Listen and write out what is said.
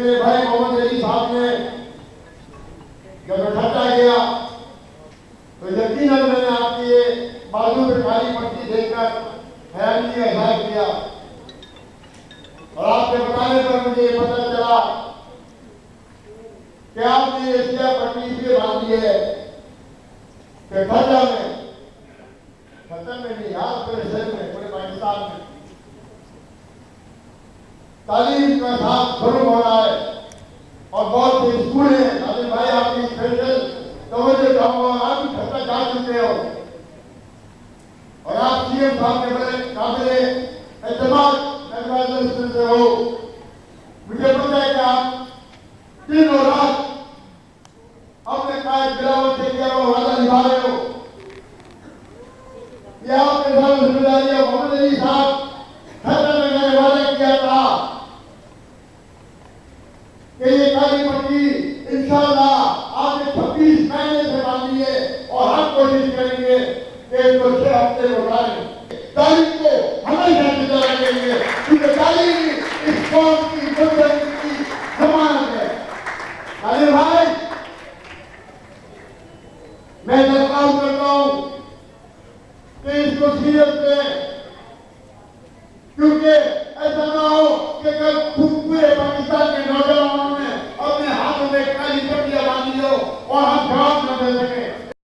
मेरे भाई मोहम्मद अली साहब ने जब ठट्टा गया तो यकीनन मैंने आपकी ये बाजू पे काली पट्टी देखकर हैरानी का इजहार किया और आपके बताने पर मुझे ये पता चला कि आपने एशिया पट्टी इसलिए बांधी है कि ठट्टा में नहीं, आज पूरे शहर में, पूरे पाकिस्तान में तालीम का साथ शुरू हो रहा है और बहुत से स्कूल हैं। नाज़िम भाई आपकी स्पेशल तवज्जो चाहूंगा, आप भी ठट्टा जा चुके हो और आप सीएम साहब के बड़े काबिले एतमाद एडवाइजर से हो। मुझे पता है कि आप दिन और रात अपने कायद बिलावल से किया हुआ वादा निभा रहे हो। यह आपके साथ जिम्मेदारी है। मोहम्मद अली साहब ठट्टा में मैंने वादा किया था कि ये काली पट्टी इंशाअल्लाह आगे 26 महीने से बांधी है और हम कोशिश करेंगे कि इसको 6 हफ्ते में उठाएं। तालीम को हमेशा जिंदा रखेंगे क्योंकि तालीम इस कौम की बुनियादी की जमानत है। नाज़िम भाई, मैं दरख्वास्त करता हूं कि इसको सीरियस लें क्योंकि